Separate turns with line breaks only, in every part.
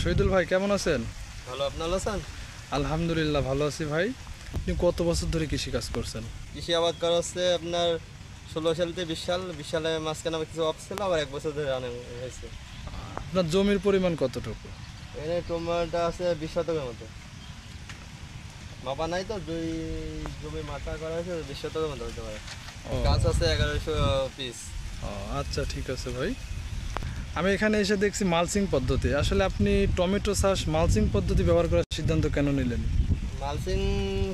শহীদুল ভাই কেমন আছেন?
ভালো, আপনি ভালো আছেন?
আলহামদুলিল্লাহ ভালো আছি ভাই। আপনি কত বছর ধরে কৃষি কাজ করছেন?
কৃষি আবাদ করা হচ্ছে আপনার 16 সাল থেকে 20 সাল। 20 সালে মাঝখানে আমার কিছু অফ ছিল, আবার 1 বছর ধরে রানিং হয়েছে।
আপনার জমির পরিমাণ কতটুকু?
এখানে টমেটো আছে 20 শতকের মতো। মাপা নাই তো, দুই জমি মাথা করা হয়েছে, 20 শতকের মতো হতে পারে।
ও
গাছ আছে 1100 পিস।
ও, আচ্ছা ঠিক আছে ভাই। আমি এখানে এসে দেখছি মালচিং পদ্ধতি। আসলে আপনি টমেটো চাষ মালচিং পদ্ধতি ব্যবহার করার সিদ্ধান্ত কেন নিলেন?
মালচিং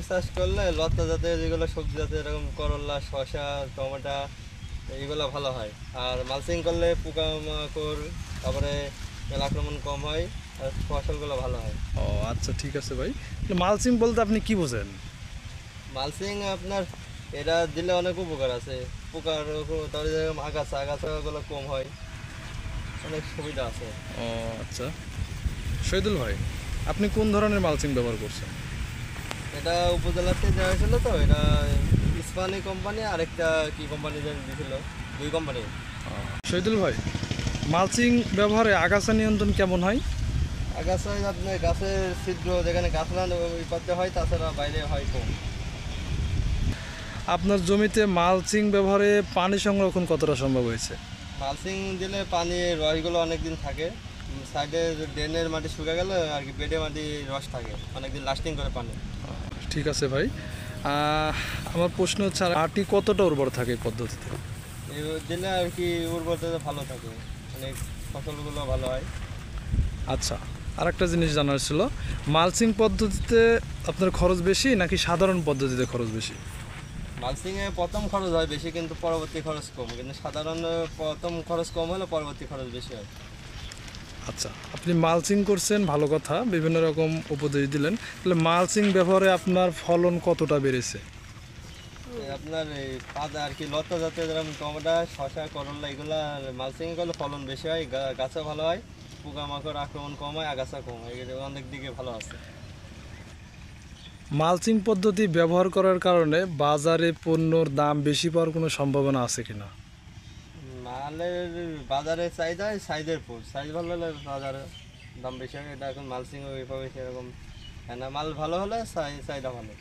চাষ করলে লতা জাতের যেগুলো সবজি জাতের, এরকম করলা, শসা, টমেটো, এইগুলো ভালো হয়। আর মালচিং করলে পোকামাকড়, তারপরে আক্রমণ কম হয়, আর ফসলগুলো ভালো হয়।
ও আচ্ছা ঠিক আছে ভাই। মালচিং বলতে আপনি কি বোঝেন?
মালচিং আপনার এটা দিলে অনেক উপকার আছে। পোকার তারপরে যেরকম আগাছাগুলো কম হয়, অনেক সুবিধা আছে।
ও আচ্ছা। শহীদুল ভাই, আপনি কোন ধরনের মালচিং ব্যবহার করছেন?
এটা উপজেলাতে দেওয়া হয়েছিল, তো এটা ইস্পানি কোম্পানি, আরেকটা কি কোম্পানি যেন দিয়েছিল, দুই কোম্পানি।
শহীদুল ভাই, মালচিং ব্যবহারে আগাছা নিয়ন্ত্রণ কেমন হয়?
আগাছায় আপনার গাছের ছিদ্র যেখানে গাছ না ওই পাতে হয়, তাছাড়া বাইরে হয় কম।
আপনার জমিতে মালচিং ব্যবহারে পানি সংরক্ষণ কতটা সম্ভব হয়েছে?
মালচিং দিলে পানি রসগুলো অনেক দিন থাকে। সাইডে ড্রেনের মাটি শুকা গেলে আর কি বেডে মাটি রস থাকে, অনেক দিন লাস্টিং করে পানি।
ঠিক আছে ভাই। আমার প্রশ্ন হচ্ছে, আর মাটি কতটা উর্বর থাকে এই পদ্ধতিতে?
এই দিলে আর কি উর্বরতা ভালো থাকে, অনেক ফসলগুলো ভালো হয়।
আচ্ছা, আর একটা জিনিস জানার ছিল, মালচিং পদ্ধতিতে আপনার খরচ বেশি নাকি সাধারণ পদ্ধতিতে খরচ বেশি?
মালচিংয়ে প্রথম খরচ হয় বেশি, কিন্তু পরবর্তী খরচ কম। কিন্তু সাধারণ প্রথম খরচ কম হলে পরবর্তী খরচ বেশি হয়।
আচ্ছা, আপনি মালচিং করছেন, ভালো কথা, বিভিন্ন রকম উপদেশ দিলেন। তাহলে মালচিং ব্যবহারে আপনার ফলন কতটা বেড়েছে?
আপনার এই পাতা আর কি লতা জাতীয় যেরকম টমেটো, শসা, করলা, এগুলা মালচিং করলে ফলন বেশি হয়, গাছও ভালো হয়, পোকামাকড় আক্রমণ কম হয়, আগাছা কম হয়, এগুলো অনেক দিকে ভালো আছে।
মালচিং পদ্ধতি ব্যবহার করার কারণে বাজারে পণ্যর দাম বেশি পাওয়ার কোনো সম্ভাবনা আছে কিনা?
মালের বাজারে চাহিদা হয় সাইজের উপর, সাইজ ভালো হলে বাজারে দাম বেশি হয়। এটা এখন মালচিং ওইভাবে সেরকম হয় না, মাল ভালো হলে চাহিদা ভালো।